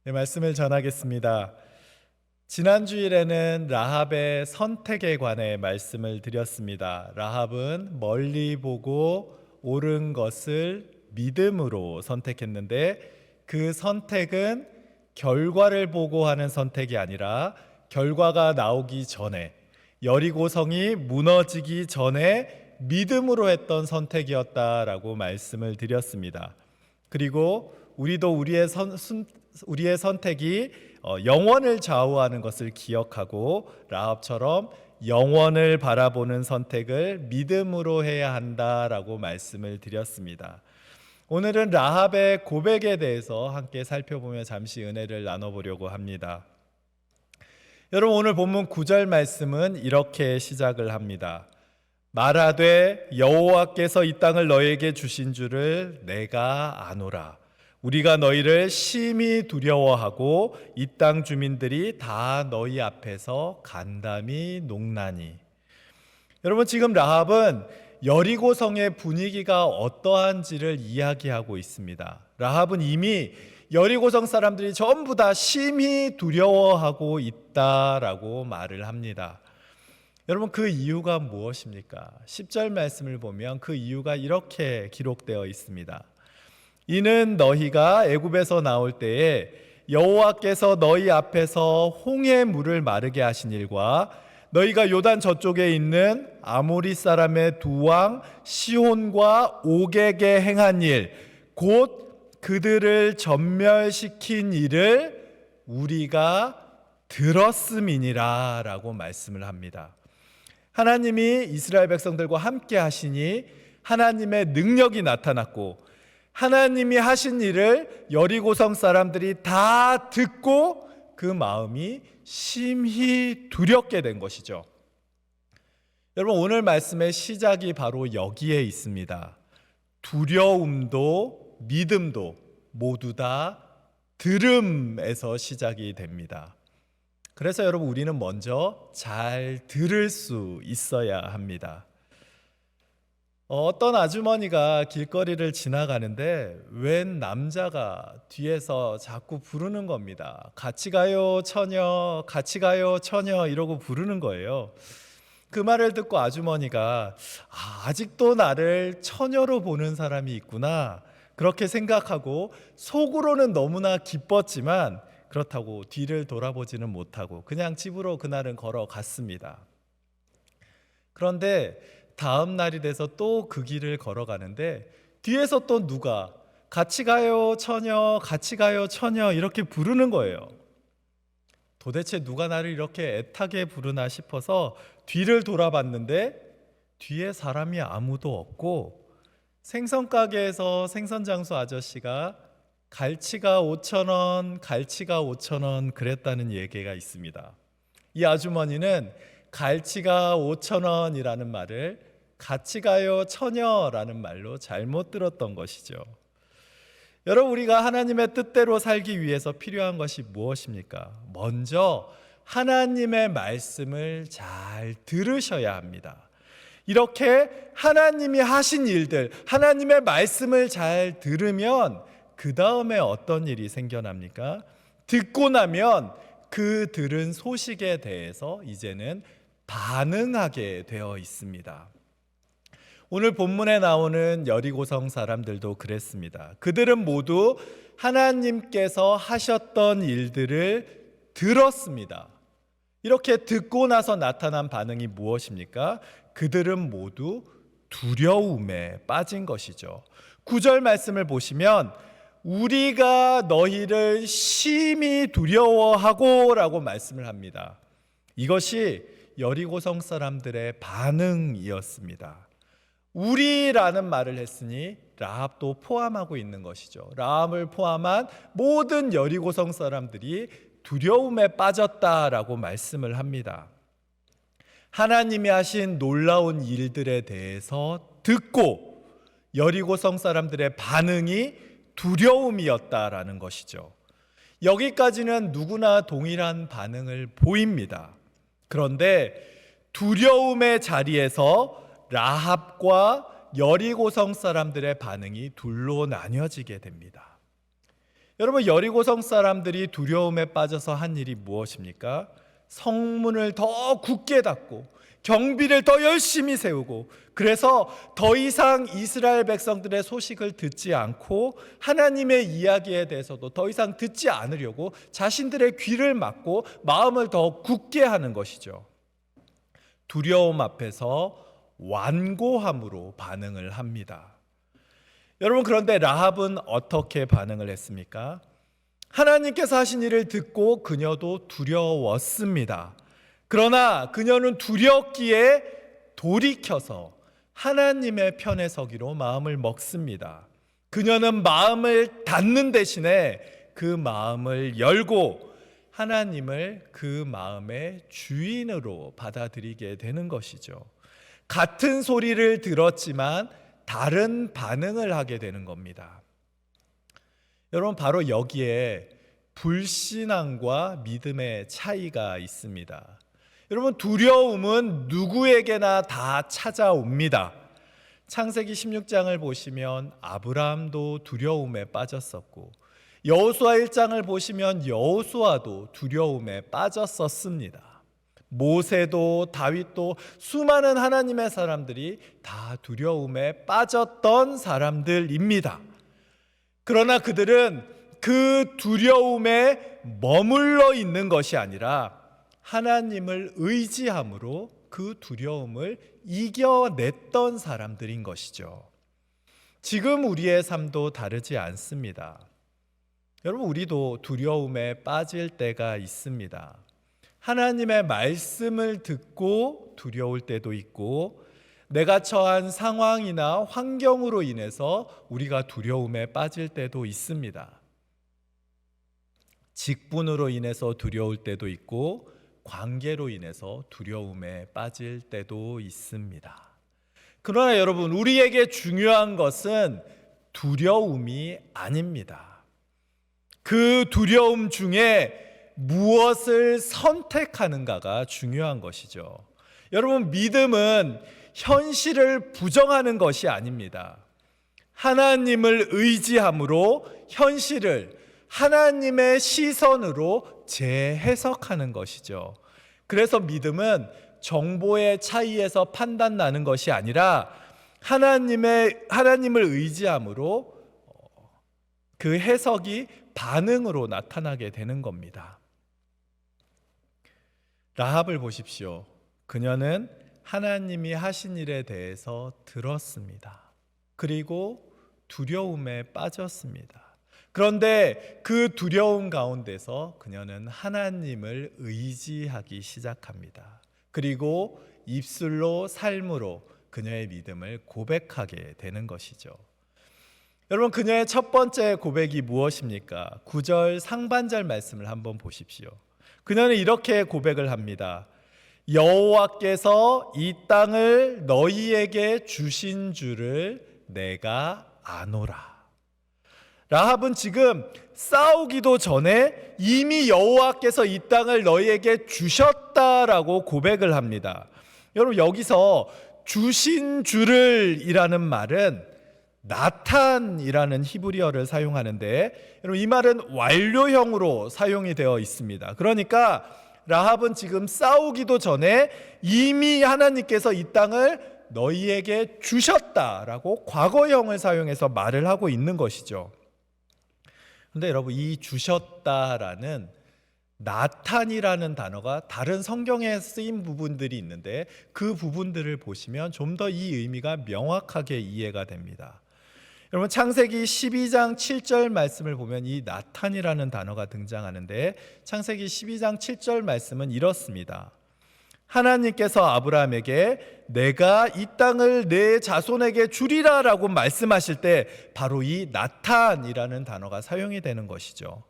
네, 말씀을 전하겠습니다. 지난 주일에는 라합의 선택에 관해 말씀을 드렸습니다. 라합은 멀리 보고 옳은 것을 믿음으로 선택했는데 그 선택은 결과를 보고 하는 선택이 아니라 결과가 나오기 전에, 여리고성이 무너지기 전에 믿음으로 했던 선택이었다라고 말씀을 드렸습니다. 그리고 우리도 우리의 선택이 영원을 좌우하는 것을 기억하고 라합처럼 영원을 바라보는 선택을 믿음으로 해야 한다라고 말씀을 드렸습니다. 오늘은 라합의 고백에 대해서 함께 살펴보며 잠시 은혜를 나눠보려고 합니다. 여러분, 오늘 본문 9절 말씀은 이렇게 시작을 합니다. 말하되 여호와께서 이 땅을 너에게 주신 줄을 내가 아노라. 우리가 너희를 심히 두려워하고 이 땅 주민들이 다 너희 앞에서 간담이 녹나니. 여러분, 지금 라합은 여리고성의 분위기가 어떠한지를 이야기하고 있습니다. 라합은 이미 여리고성 사람들이 전부 다 심히 두려워하고 있다라고 말을 합니다. 여러분, 그 이유가 무엇입니까? 10절 말씀을 보면 그 이유가 이렇게 기록되어 있습니다. 이는 너희가 애굽에서 나올 때에 여호와께서 너희 앞에서 홍해 물을 마르게 하신 일과 너희가 요단 저쪽에 있는 아모리 사람의 두 왕 시혼과 옥에게 행한 일, 곧 그들을 전멸시킨 일을 우리가 들었음이니라 라고 말씀을 합니다. 하나님이 이스라엘 백성들과 함께 하시니 하나님의 능력이 나타났고 하나님이 하신 일을 여리고성 사람들이 다 듣고 그 마음이 심히 두렵게 된 것이죠. 여러분, 오늘 말씀의 시작이 바로 여기에 있습니다. 두려움도 믿음도 모두 다 들음에서 시작이 됩니다. 그래서 여러분, 우리는 먼저 잘 들을 수 있어야 합니다. 어떤 아주머니가 길거리를 지나가는데 웬 남자가 뒤에서 자꾸 부르는 겁니다. 같이 가요 처녀, 같이 가요 처녀 이러고 부르는 거예요. 그 말을 듣고 아주머니가 아직도 나를 처녀로 보는 사람이 있구나, 그렇게 생각하고 속으로는 너무나 기뻤지만 그렇다고 뒤를 돌아보지는 못하고 그냥 집으로 그날은 걸어갔습니다. 그런데 다음 날이 돼서 또 그 길을 걸어가는데 뒤에서 또 누가 같이 가요 처녀, 같이 가요 처녀 이렇게 부르는 거예요. 도대체 누가 나를 이렇게 애타게 부르나 싶어서 뒤를 돌아봤는데 뒤에 사람이 아무도 없고 생선 가게에서 생선 장수 아저씨가 갈치가 5,000원, 갈치가 5,000원 그랬다는 얘기가 있습니다. 이 아주머니는 갈치가 5,000원이라는 말을 같이 가요 처녀라는 말로 잘못 들었던 것이죠. 여러분, 우리가 하나님의 뜻대로 살기 위해서 필요한 것이 무엇입니까? 먼저 하나님의 말씀을 잘 들으셔야 합니다. 이렇게 하나님이 하신 일들, 하나님의 말씀을 잘 들으면 그 다음에 어떤 일이 생겨납니까? 듣고 나면 그 들은 소식에 대해서 이제는 반응하게 되어 있습니다. 오늘 본문에 나오는 여리고성 사람들도 그랬습니다. 그들은 모두 하나님께서 하셨던 일들을 들었습니다. 이렇게 듣고 나서 나타난 반응이 무엇입니까? 그들은 모두 두려움에 빠진 것이죠. 9절 말씀을 보시면 우리가 너희를 심히 두려워하고 라고 말씀을 합니다. 이것이 여리고성 사람들의 반응이었습니다. 우리라는 말을 했으니 라합도 포함하고 있는 것이죠. 라합을 포함한 모든 여리고성 사람들이 두려움에 빠졌다라고 말씀을 합니다. 하나님이 하신 놀라운 일들에 대해서 듣고 여리고성 사람들의 반응이 두려움이었다라는 것이죠. 여기까지는 누구나 동일한 반응을 보입니다. 그런데 두려움의 자리에서 라합과 여리고성 사람들의 반응이 둘로 나뉘어지게 됩니다. 여러분, 여리고성 사람들이 두려움에 빠져서 한 일이 무엇입니까? 성문을 더 굳게 닫고 경비를 더 열심히 세우고, 그래서 더 이상 이스라엘 백성들의 소식을 듣지 않고 하나님의 이야기에 대해서도 더 이상 듣지 않으려고 자신들의 귀를 막고 마음을 더 굳게 하는 것이죠. 두려움 앞에서 완고함으로 반응을 합니다. 여러분, 그런데 라합은 어떻게 반응을 했습니까? 하나님께서 하신 일을 듣고 그녀도 두려웠습니다. 그러나 그녀는 두렵기에 돌이켜서 하나님의 편에 서기로 마음을 먹습니다. 그녀는 마음을 닫는 대신에 그 마음을 열고 하나님을 그 마음의 주인으로 받아들이게 되는 것이죠. 같은 소리를 들었지만 다른 반응을 하게 되는 겁니다. 여러분, 바로 여기에 불신앙과 믿음의 차이가 있습니다. 여러분, 두려움은 누구에게나 다 찾아옵니다. 창세기 16장을 보시면 아브라함도 두려움에 빠졌었고, 여호수아 1장을 보시면 여호수아도 두려움에 빠졌었습니다. 모세도 다윗도 수많은 하나님의 사람들이 다 두려움에 빠졌던 사람들입니다. 그러나 그들은 그 두려움에 머물러 있는 것이 아니라 하나님을 의지함으로 그 두려움을 이겨냈던 사람들인 것이죠. 지금 우리의 삶도 다르지 않습니다. 여러분, 우리도 두려움에 빠질 때가 있습니다. 하나님의 말씀을 듣고 두려울 때도 있고, 내가 처한 상황이나 환경으로 인해서 우리가 두려움에 빠질 때도 있습니다. 직분으로 인해서 두려울 때도 있고, 관계로 인해서 두려움에 빠질 때도 있습니다. 그러나 여러분, 우리에게 중요한 것은 두려움이 아닙니다. 그 두려움 중에 무엇을 선택하는가가 중요한 것이죠. 여러분, 믿음은 현실을 부정하는 것이 아닙니다. 하나님을 의지함으로 현실을 하나님의 시선으로 재해석하는 것이죠. 그래서 믿음은 정보의 차이에서 판단 나는 것이 아니라 하나님을 의지함으로 그 해석이 반응으로 나타나게 되는 겁니다. 라합을 보십시오. 그녀는 하나님이 하신 일에 대해서 들었습니다. 그리고 두려움에 빠졌습니다. 그런데 그 두려움 가운데서 그녀는 하나님을 의지하기 시작합니다. 그리고 입술로 삶으로 그녀의 믿음을 고백하게 되는 것이죠. 여러분, 그녀의 첫 번째 고백이 무엇입니까? 9절 상반절 말씀을 한번 보십시오. 그녀는 이렇게 고백을 합니다. 여호와께서 이 땅을 너희에게 주신 줄을 내가 아노라. 라합은 지금 싸우기도 전에 이미 여호와께서 이 땅을 너희에게 주셨다라고 고백을 합니다. 여러분, 여기서 주신 줄을 이라는 말은 나탄이라는 히브리어를 사용하는데, 여러분, 이 말은 완료형으로 사용이 되어 있습니다. 그러니까 라합은 지금 싸우기도 전에 이미 하나님께서 이 땅을 너희에게 주셨다라고 과거형을 사용해서 말을 하고 있는 것이죠. 그런데 여러분, 이 주셨다라는 나탄이라는 단어가 다른 성경에 쓰인 부분들이 있는데, 그 부분들을 보시면 좀 더 이 의미가 명확하게 이해가 됩니다. 여러분, 창세기 12장 7절 말씀을 보면 이 나탄이라는 단어가 등장하는데, 창세기 12장 7절 말씀은 이렇습니다. 하나님께서 아브라함에게 내가 이 땅을 내 자손에게 주리라 라고 말씀하실 때 바로 이 나탄이라는 단어가 사용이 되는 것이죠.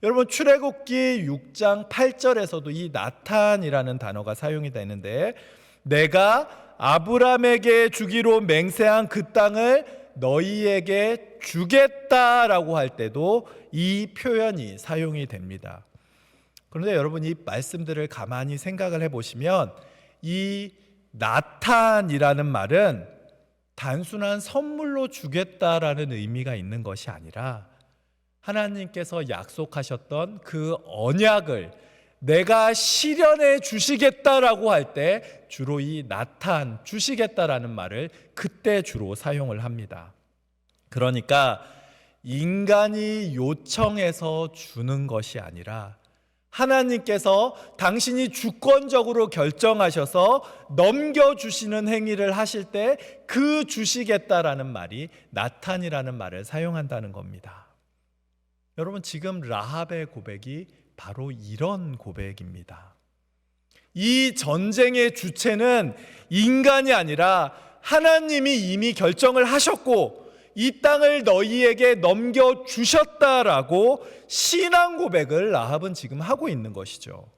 여러분, 출애굽기 6장 8절에서도 이 나탄이라는 단어가 사용이 되는데, 내가 아브라함에게 주기로 맹세한 그 땅을 너희에게 주겠다라고 할 때도 이 표현이 사용이 됩니다. 그런데 여러분, 이 말씀들을 가만히 생각을 해보시면 이 나탄이라는 말은 단순한 선물로 주겠다라는 의미가 있는 것이 아니라 하나님께서 약속하셨던 그 언약을 내가 실현해 주시겠다라고 할 때 주로 이 나타나 주시겠다라는 말을 그때 주로 사용을 합니다. 그러니까 인간이 요청해서 주는 것이 아니라 하나님께서 당신이 주권적으로 결정하셔서 넘겨주시는 행위를 하실 때 그 주시겠다라는 말이 나탄이라는 말을 사용한다는 겁니다. 여러분, 지금 라합의 고백이 바로 이런 고백입니다. 이 전쟁의 주체는 인간이 아니라 하나님이 이미 결정을 하셨고 이 땅을 너희에게 넘겨주셨다라고 신앙 고백을 라합은 지금 하고 있는 것이죠.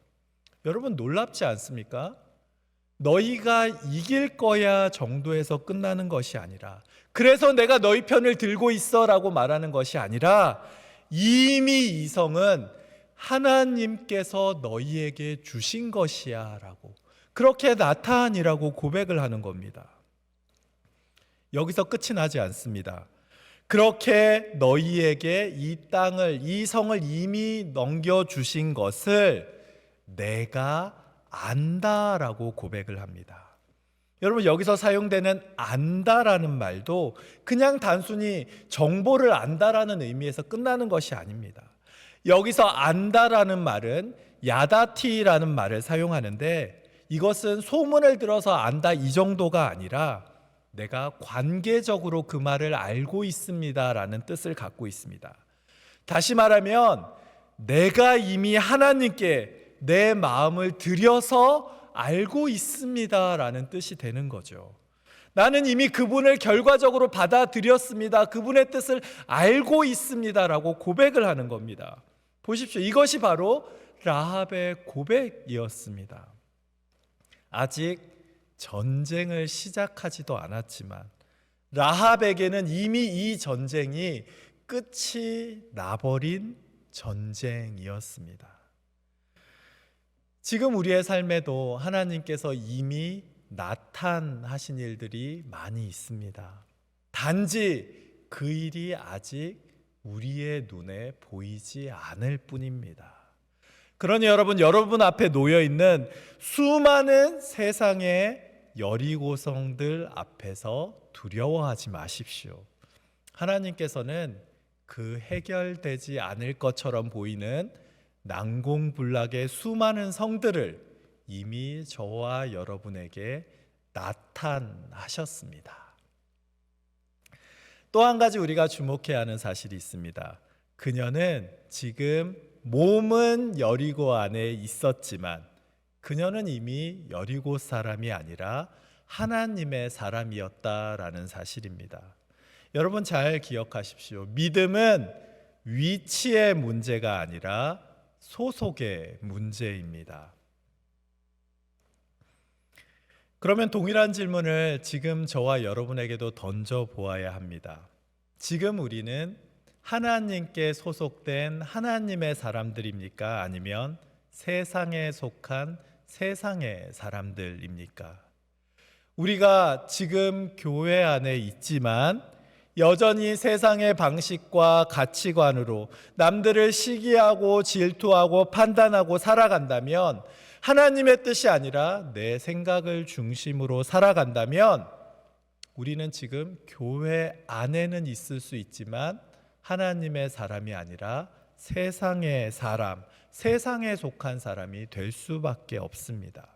여러분, 놀랍지 않습니까? 너희가 이길 거야 정도에서 끝나는 것이 아니라, 그래서 내가 너희 편을 들고 있어 라고 말하는 것이 아니라, 이미 이 성은 하나님께서 너희에게 주신 것이야 라고, 그렇게 나타니라고 고백을 하는 겁니다. 여기서 끝이 나지 않습니다. 그렇게 너희에게 이 땅을, 이 성을 이미 넘겨주신 것을 내가 안다라고 고백을 합니다. 여러분, 여기서 사용되는 안다라는 말도 그냥 단순히 정보를 안다라는 의미에서 끝나는 것이 아닙니다. 여기서 안다라는 말은 야다티라는 말을 사용하는데, 이것은 소문을 들어서 안다 이 정도가 아니라 내가 관계적으로 그 말을 알고 있습니다라는 뜻을 갖고 있습니다. 다시 말하면 내가 이미 하나님께 내 마음을 들여서 알고 있습니다라는 뜻이 되는 거죠. 나는 이미 그분을 결과적으로 받아들였습니다. 그분의 뜻을 알고 있습니다라고 고백을 하는 겁니다. 보십시오. 이것이 바로 라합의 고백이었습니다. 아직 전쟁을 시작하지도 않았지만 라합에게는 이미 이 전쟁이 끝이 나버린 전쟁이었습니다. 지금 우리의 삶에도 하나님께서 이미 나타나신 일들이 많이 있습니다. 단지 그 일이 아직 우리의 눈에 보이지 않을 뿐입니다. 그러니 여러분 앞에 놓여 있는 수많은 세상의 여리고성들 앞에서 두려워하지 마십시오. 하나님께서는 그 해결되지 않을 것처럼 보이는 난공불락의 수많은 성들을 이미 저와 여러분에게 나타나셨습니다. 또 한 가지 우리가 주목해야 하는 사실이 있습니다. 그녀는 지금 몸은 여리고 안에 있었지만 그녀는 이미 여리고 사람이 아니라 하나님의 사람이었다라는 사실입니다. 여러분 잘 기억하십시오. 믿음은 위치의 문제가 아니라 소속의 문제입니다. 그러면 동일한 질문을 지금 저와 여러분에게도 던져보아야 합니다. 지금 우리는 하나님께 소속된 하나님의 사람들입니까? 아니면 세상에 속한 세상의 사람들입니까? 우리가 지금 교회 안에 있지만 여전히 세상의 방식과 가치관으로 남들을 시기하고 질투하고 판단하고 살아간다면, 하나님의 뜻이 아니라 내 생각을 중심으로 살아간다면 우리는 지금 교회 안에는 있을 수 있지만 하나님의 사람이 아니라 세상의 사람, 세상에 속한 사람이 될 수밖에 없습니다.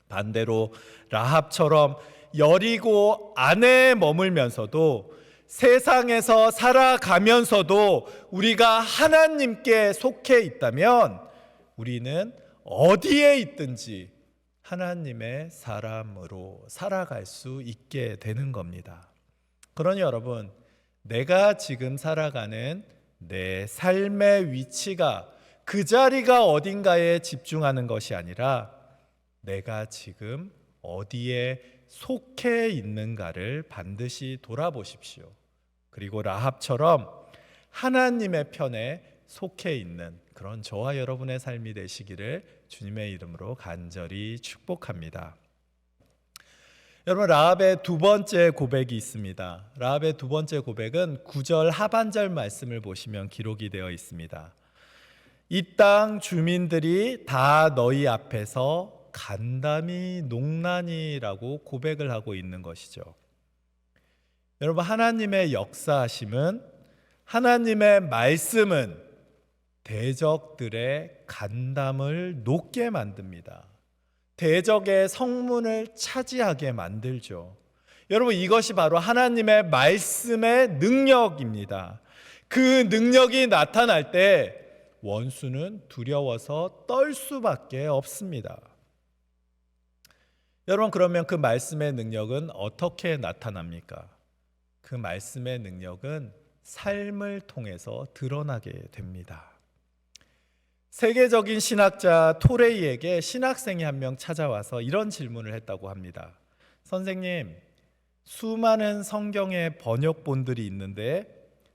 반대로 라합처럼 여리고 안에 머물면서도 세상에서 살아가면서도 우리가 하나님께 속해 있다면 우리는 어디에 있든지 하나님의 사람으로 살아갈 수 있게 되는 겁니다. 그러니 여러분, 내가 지금 살아가는 내 삶의 위치가 그 자리가 어딘가에 집중하는 것이 아니라 내가 지금 어디에 속해 있는가를 반드시 돌아보십시오. 그리고 라합처럼 하나님의 편에 속해 있는 그런 저와 여러분의 삶이 되시기를 주님의 이름으로 간절히 축복합니다. 여러분, 라합의 두 번째 고백이 있습니다. 라합의 두 번째 고백은 9절 하반절 말씀을 보시면 기록이 되어 있습니다. 이 땅 주민들이 다 너희 앞에서 간담이 농나니라고 고백을 하고 있는 것이죠. 여러분, 하나님의 역사하심은, 하나님의 말씀은 대적들의 간담을 녹게 만듭니다. 대적의 성문을 차지하게 만들죠. 여러분, 이것이 바로 하나님의 말씀의 능력입니다. 그 능력이 나타날 때 원수는 두려워서 떨 수밖에 없습니다. 여러분, 그러면 그 말씀의 능력은 어떻게 나타납니까? 그 말씀의 능력은 삶을 통해서 드러나게 됩니다. 세계적인 신학자 토레이에게 신학생이 한 명 찾아와서 이런 질문을 했다고 합니다. 선생님, 수많은 성경의 번역본들이 있는데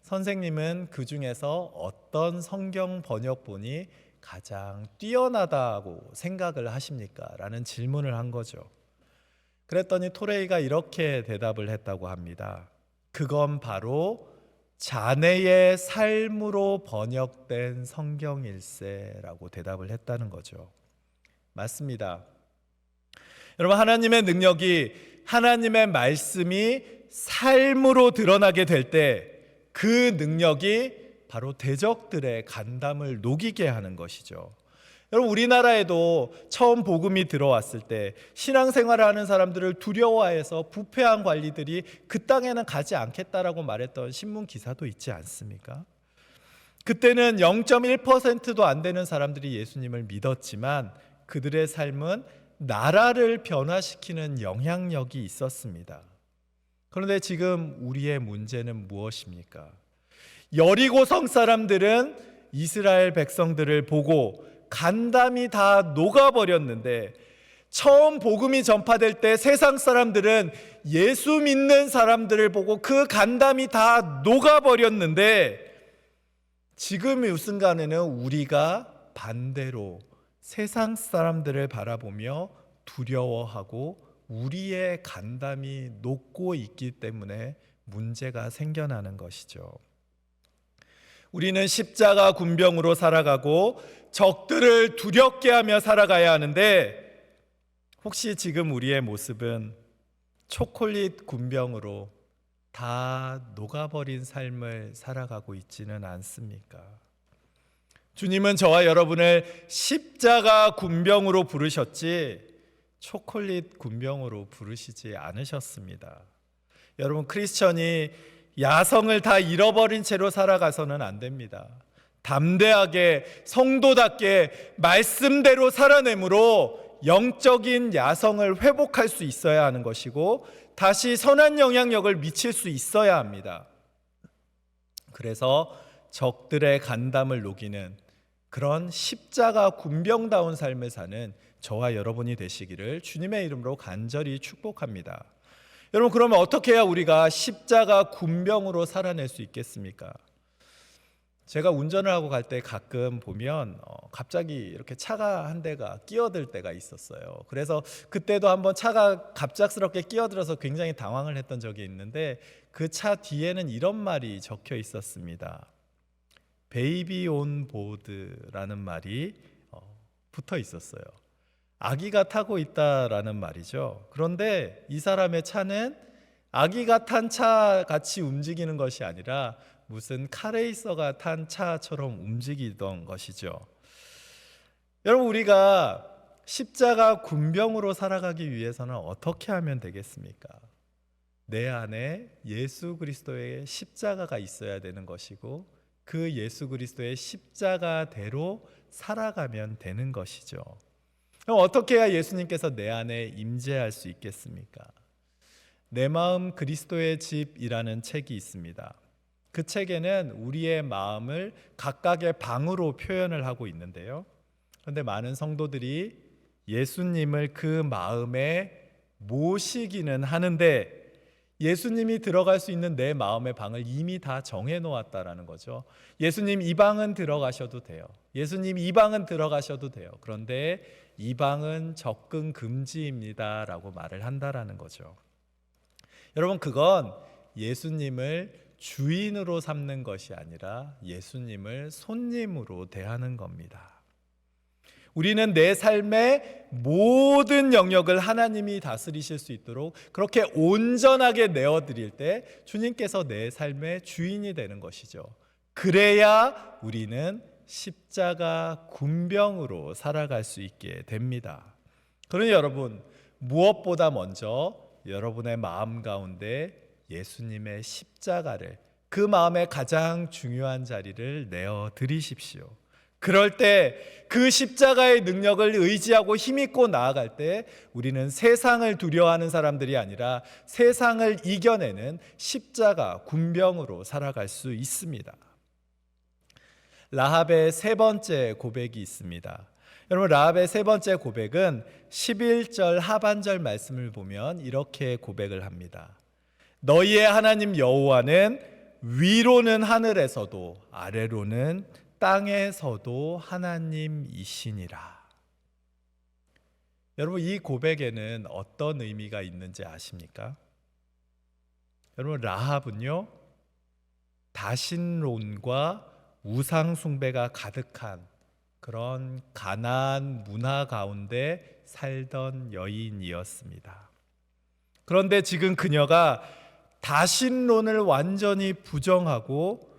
선생님은 그 중에서 어떤 성경 번역본이 가장 뛰어나다고 생각을 하십니까? 라는 질문을 한 거죠. 그랬더니 토레이가 이렇게 대답을 했다고 합니다. 그건 바로 자네의 삶으로 번역된 성경일세라고 대답을 했다는 거죠. 맞습니다. 여러분, 하나님의 능력이, 하나님의 말씀이 삶으로 드러나게 될 때 그 능력이 바로 대적들의 간담을 녹이게 하는 것이죠. 여러분, 우리나라에도 처음 복음이 들어왔을 때 신앙생활을 하는 사람들을 두려워해서 부패한 관리들이 그 땅에는 가지 않겠다라고 말했던 신문 기사도 있지 않습니까? 그때는 0.1%도 안 되는 사람들이 예수님을 믿었지만 그들의 삶은 나라를 변화시키는 영향력이 있었습니다. 그런데 지금 우리의 문제는 무엇입니까? 여리고성 사람들은 이스라엘 백성들을 보고 간담이 다 녹아버렸는데, 처음 복음이 전파될 때 세상 사람들은 예수 믿는 사람들을 보고 그 간담이 다 녹아버렸는데, 지금 이 순간에는 우리가 반대로 세상 사람들을 바라보며 두려워하고 우리의 간담이 녹고 있기 때문에 문제가 생겨나는 것이죠. 우리는 십자가 군병으로 살아가고 적들을 두렵게 하며 살아가야 하는데, 혹시 지금 우리의 모습은 초콜릿 군병으로 다 녹아버린 삶을 살아가고 있지는 않습니까? 주님은 저와 여러분을 십자가 군병으로 부르셨지 초콜릿 군병으로 부르시지 않으셨습니다. 여러분, 크리스천이 야성을 다 잃어버린 채로 살아가서는 안 됩니다. 담대하게 성도답게 말씀대로 살아내므로 영적인 야성을 회복할 수 있어야 하는 것이고 다시 선한 영향력을 미칠 수 있어야 합니다. 그래서 적들의 간담을 녹이는 그런 십자가 군병다운 삶을 사는 저와 여러분이 되시기를 주님의 이름으로 간절히 축복합니다. 여러분, 그러면 어떻게 해야 우리가 십자가 군병으로 살아낼 수 있겠습니까? 제가 운전을 하고 갈 때 가끔 보면 갑자기 이렇게 차가 한 대가 끼어들 때가 있었어요. 그래서 그때도 한번 차가 갑작스럽게 끼어들어서 굉장히 당황을 했던 적이 있는데, 그 차 뒤에는 이런 말이 적혀 있었습니다. 베이비 온 보드라는 말이 붙어 있었어요. 아기가 타고 있다라는 말이죠. 그런데 이 사람의 차는 아기가 탄 차 같이 움직이는 것이 아니라 무슨 카레이서가 탄 차처럼 움직이던 것이죠. 여러분, 우리가 십자가 군병으로 살아가기 위해서는 어떻게 하면 되겠습니까? 내 안에 예수 그리스도의 십자가가 있어야 되는 것이고 그 예수 그리스도의 십자가대로 살아가면 되는 것이죠. 그럼 어떻게 해야 예수님께서 내 안에 임재할 수 있겠습니까? 내 마음 그리스도의 집이라는 책이 있습니다. 그 책에는 우리의 마음을 각각의 방으로 표현을 하고 있는데요. 그런데 많은 성도들이 예수님을 그 마음에 모시기는 하는데 예수님이 들어갈 수 있는 내 마음의 방을 이미 다 정해 놓았다라는 거죠. 예수님 이 방은 들어가셔도 돼요. 예수님 이 방은 들어가셔도 돼요. 그런데 이 방은 접근 금지입니다라고 말을 한다라는 거죠. 여러분, 그건 예수님을 주인으로 삼는 것이 아니라 예수님을 손님으로 대하는 겁니다. 우리는 내 삶의 모든 영역을 하나님이 다스리실 수 있도록 그렇게 온전하게 내어드릴 때 주님께서 내 삶의 주인이 되는 것이죠. 그래야 우리는 십자가 군병으로 살아갈 수 있게 됩니다. 그러니 여러분, 무엇보다 먼저 여러분의 마음 가운데 예수님의 십자가를, 그 마음의 가장 중요한 자리를 내어드리십시오. 그럴 때 그 십자가의 능력을 의지하고 힘입고 나아갈 때 우리는 세상을 두려워하는 사람들이 아니라 세상을 이겨내는 십자가 군병으로 살아갈 수 있습니다. 라합의 세 번째 고백이 있습니다. 여러분, 라합의 세 번째 고백은 11절 하반절 말씀을 보면 이렇게 고백을 합니다. 너희의 하나님 여호와는 위로는 하늘에서도 아래로는 땅에서도 하나님이시니라. 여러분, 이 고백에는 어떤 의미가 있는지 아십니까? 여러분, 라합은요, 다신론과 우상 숭배가 가득한 그런 가나안 문화 가운데 살던 여인이었습니다. 그런데 지금 그녀가 다신론을 완전히 부정하고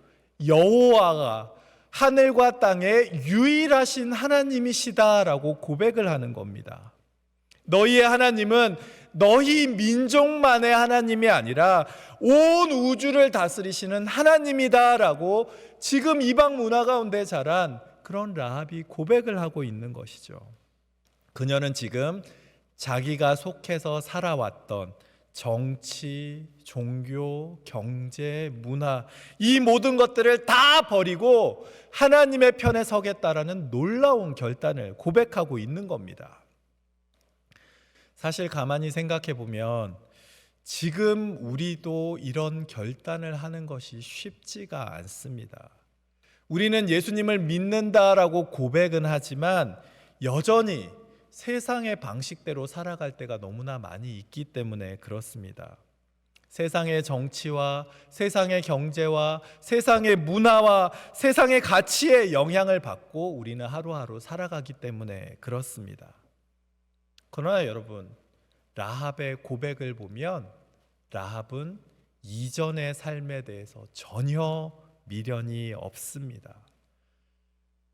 여호와가 하늘과 땅의 유일하신 하나님이시다라고 고백을 하는 겁니다. 너희의 하나님은 너희 민족만의 하나님이 아니라 온 우주를 다스리시는 하나님이다라고 지금 이방 문화 가운데 자란 그런 라합이 고백을 하고 있는 것이죠. 그녀는 지금 자기가 속해서 살아왔던 정치, 종교, 경제, 문화, 이 모든 것들을 다 버리고 하나님의 편에 서겠다라는 놀라운 결단을 고백하고 있는 겁니다. 사실 가만히 생각해 보면 지금 우리도 이런 결단을 하는 것이 쉽지가 않습니다. 우리는 예수님을 믿는다라고 고백은 하지만 여전히 세상의 방식대로 살아갈 때가 너무나 많이 있기 때문에 그렇습니다. 세상의 정치와 세상의 경제와 세상의 문화와 세상의 가치에 영향을 받고 우리는 하루하루 살아가기 때문에 그렇습니다. 그러나 여러분, 라합의 고백을 보면 라합은 이전의 삶에 대해서 전혀 미련이 없습니다.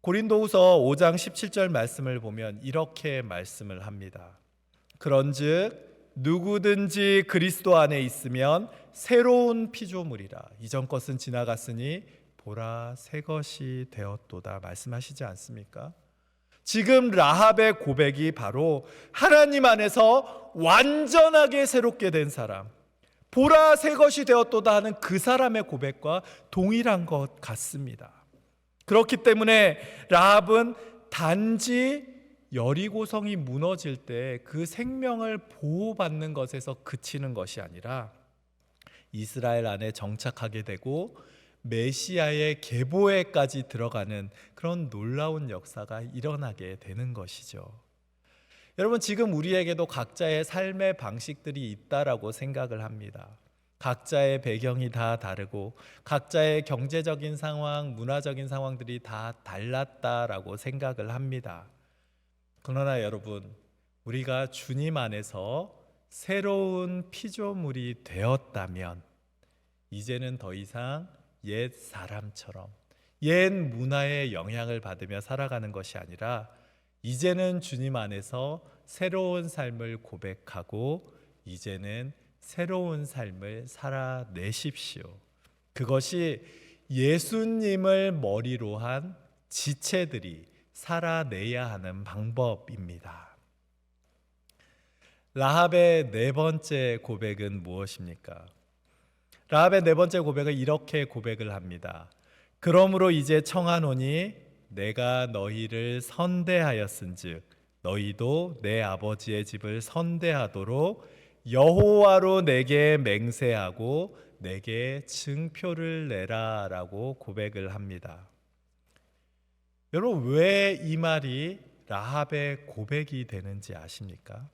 고린도후서 5장 17절 말씀을 보면 이렇게 말씀을 합니다. 그런즉 누구든지 그리스도 안에 있으면 새로운 피조물이라. 이전 것은 지나갔으니 보라 새 것이 되었도다 말씀하시지 않습니까? 지금 라합의 고백이 바로 하나님 안에서 완전하게 새롭게 된 사람, 보라 새 것이 되었도다 하는 그 사람의 고백과 동일한 것 같습니다. 그렇기 때문에 라합은 단지 여리고성이 무너질 때 그 생명을 보호받는 것에서 그치는 것이 아니라 이스라엘 안에 정착하게 되고 메시아의 계보에까지 들어가는 그런 놀라운 역사가 일어나게 되는 것이죠. 여러분, 지금 우리에게도 각자의 삶의 방식들이 있다라고 생각을 합니다. 각자의 배경이 다 다르고 각자의 경제적인 상황, 문화적인 상황들이 다 달랐다라고 생각을 합니다. 그러나 여러분, 우리가 주님 안에서 새로운 피조물이 되었다면 이제는 더 이상 옛 사람처럼 옛 문화의 영향을 받으며 살아가는 것이 아니라 이제는 주님 안에서 새로운 삶을 고백하고 이제는 새로운 삶을 살아내십시오. 그것이 예수님을 머리로 한 지체들이 살아내야 하는 방법입니다. 라합의 네 번째 고백은 무엇입니까? 라합의 네 번째 고백은 이렇게 고백을 합니다. 그러므로 이제 청하노니 내가 너희를 선대하였은즉 너희도 내 아버지의 집을 선대하도록 여호와로 내게 맹세하고 내게 증표를 내라라고 고백을 합니다. 여러분, 왜 이 말이 라합의 고백이 되는지 아십니까?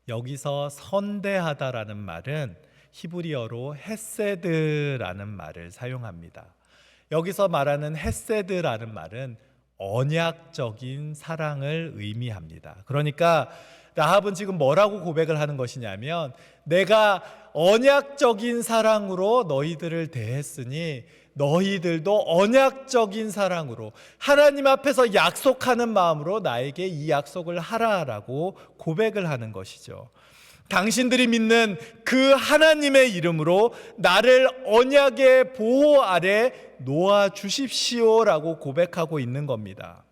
여기서 선대하다라는 말은 히브리어로 헤세드라는 말을 사용합니다. 여기서 말하는 헤세드라는 말은 언약적인 사랑을 의미합니다. 그러니까 라합은 지금 뭐라고 고백을 하는 것이냐면, 내가 언약적인 사랑으로 너희들을 대했으니 너희들도 언약적인 사랑으로 하나님 앞에서 약속하는 마음으로 나에게 이 약속을 하라라고 고백을 하는 것이죠. 당신들이 믿는 그 하나님의 이름으로 나를 언약의 보호 아래 놓아 주십시오라고 고백하고 있는 겁니다.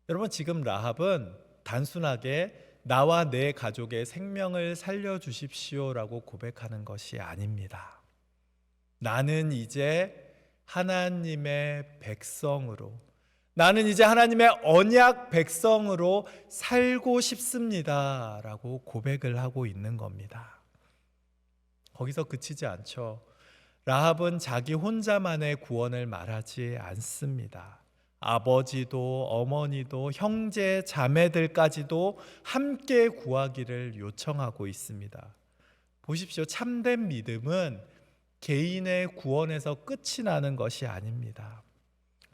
여러분, 지금 라합은 단순하게 나와 내 가족의 생명을 살려주십시오라고 고백하는 것이 아닙니다. 나는 이제 하나님의 백성으로, 나는 이제 하나님의 언약 백성으로 살고 싶습니다 라고 고백을 하고 있는 겁니다. 거기서 그치지 않죠. 라합은 자기 혼자만의 구원을 말하지 않습니다. 아버지도 어머니도 형제 자매들까지도 함께 구하기를 요청하고 있습니다. 보십시오. 참된 믿음은 개인의 구원에서 끝이 나는 것이 아닙니다.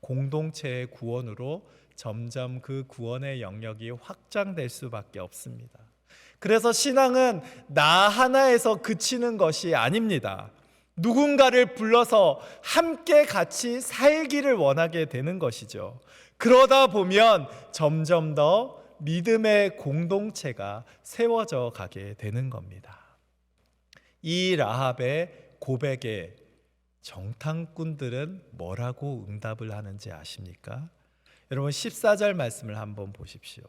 공동체의 구원으로 점점 그 구원의 영역이 확장될 수밖에 없습니다. 그래서 신앙은 나 하나에서 그치는 것이 아닙니다. 누군가를 불러서 함께 같이 살기를 원하게 되는 것이죠. 그러다 보면 점점 더 믿음의 공동체가 세워져 가게 되는 겁니다. 이 라합의 고백에 정탐꾼들은 뭐라고 응답을 하는지 아십니까? 여러분, 14절 말씀을 한번 보십시오.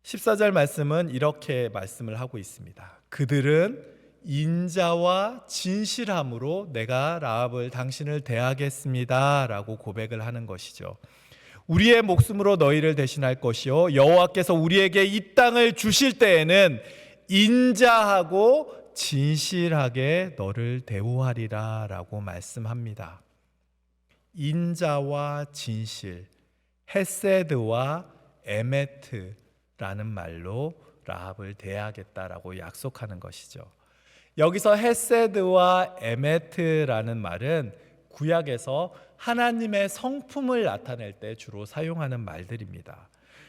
14절 말씀은 이렇게 말씀을 하고 있습니다. 그들은 인자와 진실함으로 내가 라합을 당신을 대하겠습니다 라고 고백을 하는 것이죠. 우리의 목숨으로 너희를 대신할 것이요 여호와께서 우리에게 이 땅을 주실 때에는 인자하고 진실하게 너를 대우하리라 라고 말씀합니다. 인자와 진실, 헤세드와 에메트라는 말로 라합을 대하겠다라고 약속하는 것이죠. 여기서 헤세드와 에메트라는 말은 구약에서 하나님의 성품을 나타낼 때 주로 사용하는 말들입니다.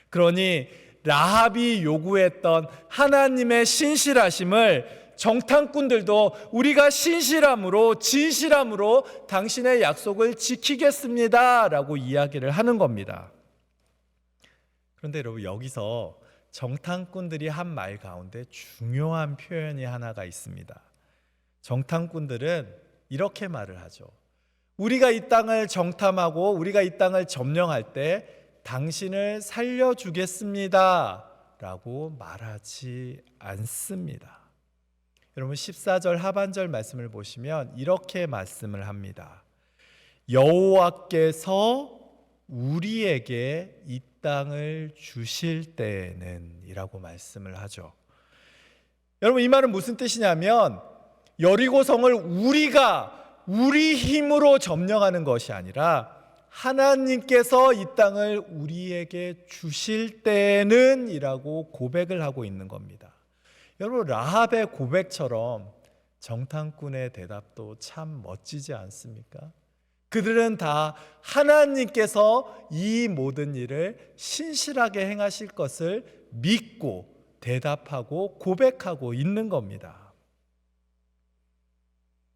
그러니 라합이 요구했던 하나님의 신실하심을 정탐꾼들도 우리가 신실함으로 진실함으로 당신의 약속을 지키겠습니다 라고 이야기를 하는 겁니다. 그런데 여러분, 여기서 정탐꾼들이 한 말 가운데 중요한 표현이 하나가 있습니다. 정탐꾼들은 이렇게 말을 하죠. 우리가 이 땅을 정탐하고 우리가 이 땅을 점령할 때 당신을 살려주겠습니다 라고 말하지 않습니다. 여러분, 14절 하반절 말씀을 보시면 이렇게 말씀을 합니다. 여호와께서 우리에게 이 땅을 주실 때에는 이라고 말씀을 하죠. 여러분, 이 말은 무슨 뜻이냐면 여리고성을 우리 힘으로 점령하는 것이 아니라 하나님께서 이 땅을 우리에게 주실 때에는 이라고 고백을 하고 있는 겁니다. 여러분, 라합의 고백처럼 정탐꾼의 대답도 참 멋지지 않습니까? 그들은 다 하나님께서 이 모든 일을 신실하게 행하실 것을 믿고 대답하고 고백하고 있는 겁니다.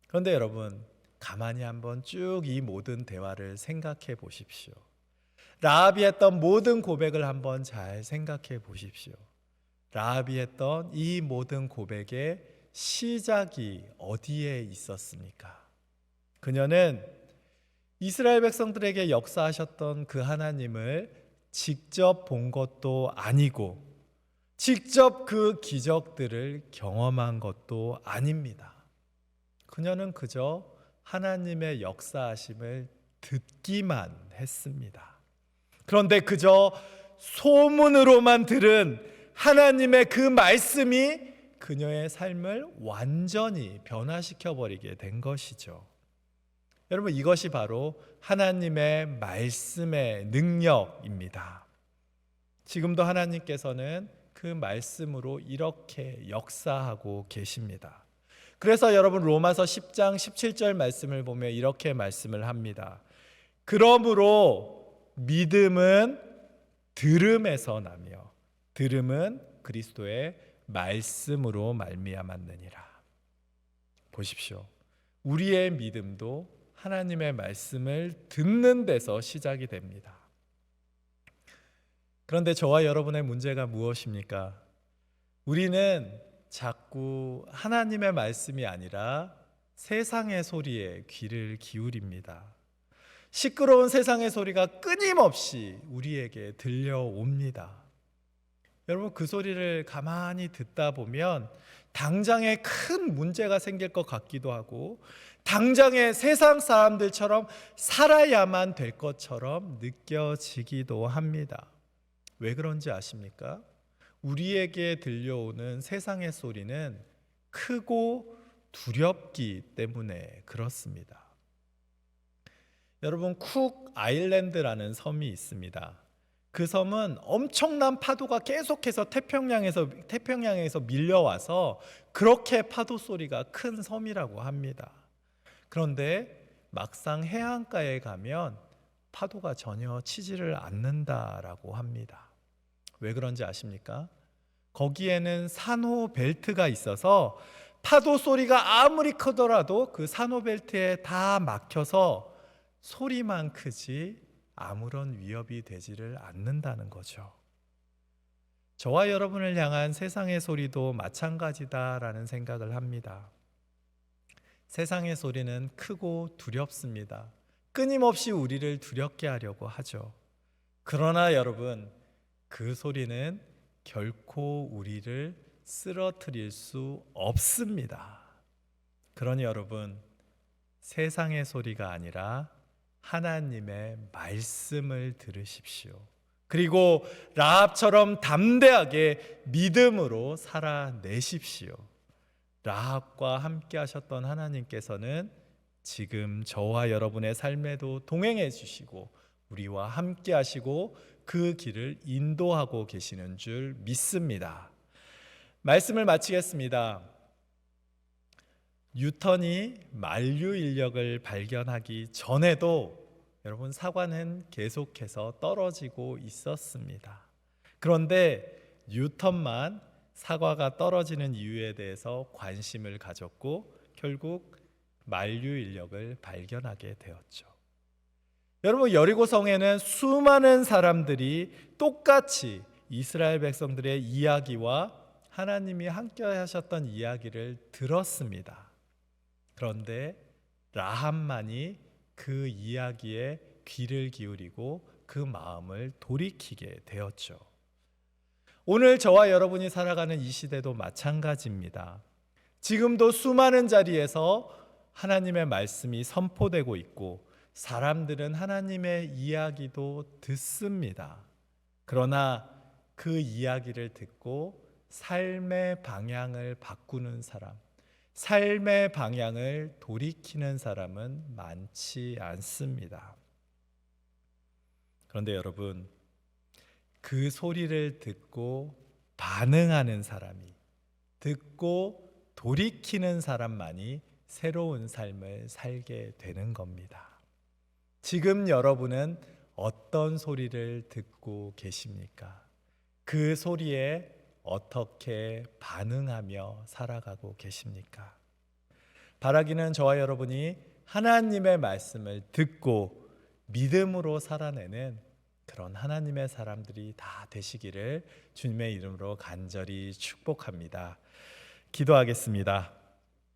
그런데 여러분, 가만히 한번 쭉 이 모든 대화를 생각해 보십시오. 라합이 했던 모든 고백을 한번 잘 생각해 보십시오. 라합이 했던 이 모든 고백의 시작이 어디에 있었습니까? 그녀는 이스라엘 백성들에게 역사하셨던 그 하나님을 직접 본 것도 아니고 직접 그 기적들을 경험한 것도 아닙니다. 그녀는 그저 하나님의 역사하심을 듣기만 했습니다. 그런데 그저 소문으로만 들은 하나님의 그 말씀이 그녀의 삶을 완전히 변화시켜 버리게 된 것이죠. 여러분, 이것이 바로 하나님의 말씀의 능력입니다. 지금도 하나님께서는 그 말씀으로 이렇게 역사하고 계십니다. 그래서 여러분, 로마서 10장 17절 말씀을 보면 이렇게 말씀을 합니다. 그러므로 믿음은 들음에서 나며 들음은 그리스도의 말씀으로 말미암았느니라. 보십시오. 우리의 믿음도 하나님의 말씀을 듣는 데서 시작이 됩니다. 그런데 저와 여러분의 문제가 무엇입니까? 우리는 자꾸 하나님의 말씀이 아니라 세상의 소리에 귀를 기울입니다. 시끄러운 세상의 소리가 끊임없이 우리에게 들려옵니다. 여러분, 그 소리를 가만히 듣다 보면 당장에 큰 문제가 생길 것 같기도 하고 당장에 세상 사람들처럼 살아야만 될 것처럼 느껴지기도 합니다. 왜 그런지 아십니까? 우리에게 들려오는 세상의 소리는 크고 두렵기 때문에 그렇습니다. 여러분, 쿡 아일랜드라는 섬이 있습니다. 그 섬은 엄청난 파도가 계속해서 태평양에서 밀려와서 그렇게 파도 소리가 큰 섬이라고 합니다. 그런데 막상 해안가에 가면 파도가 전혀 치지를 않는다라고 합니다. 왜 그런지 아십니까? 거기에는 산호 벨트가 있어서 파도 소리가 아무리 크더라도 그 산호 벨트에 다 막혀서 소리만 크지 아무런 위협이 되지를 않는다는 거죠. 저와 여러분을 향한 세상의 소리도 마찬가지다라는 생각을 합니다. 세상의 소리는 크고 두렵습니다. 끊임없이 우리를 두렵게 하려고 하죠. 그러나 여러분, 그 소리는 결코 우리를 쓰러뜨릴 수 없습니다. 그러니 여러분, 세상의 소리가 아니라 하나님의 말씀을 들으십시오. 그리고 라합처럼 담대하게 믿음으로 살아내십시오. 라합과 함께 하셨던 하나님께서는 지금 저와 여러분의 삶에도 동행해 주시고 우리와 함께 하시고 그 길을 인도하고 계시는 줄 믿습니다. 말씀을 마치겠습니다. 뉴턴이 만류 인력을 발견하기 전에도 여러분, 사과는 계속해서 떨어지고 있었습니다. 그런데 뉴턴만 사과가 떨어지는 이유에 대해서 관심을 가졌고 결국 만류 인력을 발견하게 되었죠. 여러분, 여리고성에는 수많은 사람들이 똑같이 이스라엘 백성들의 이야기와 하나님이 함께 하셨던 이야기를 들었습니다. 그런데 라합만이 그 이야기에 귀를 기울이고 그 마음을 돌이키게 되었죠. 오늘 저와 여러분이 살아가는 이 시대도 마찬가지입니다. 지금도 수많은 자리에서 하나님의 말씀이 선포되고 있고 사람들은 하나님의 이야기도 듣습니다. 그러나 그 이야기를 듣고 삶의 방향을 바꾸는 사람, 삶의 방향을 돌이키는 사람은 많지 않습니다. 그런데 여러분, 그 소리를 듣고 반응하는 사람이, 듣고 돌이키는 사람만이 새로운 삶을 살게 되는 겁니다. 지금 여러분은 어떤 소리를 듣고 계십니까? 그 소리에 어떻게 반응하며 살아가고 계십니까? 바라기는 저와 여러분이 하나님의 말씀을 듣고 믿음으로 살아내는 그런 하나님의 사람들이 다 되시기를 주님의 이름으로 간절히 축복합니다. 기도하겠습니다.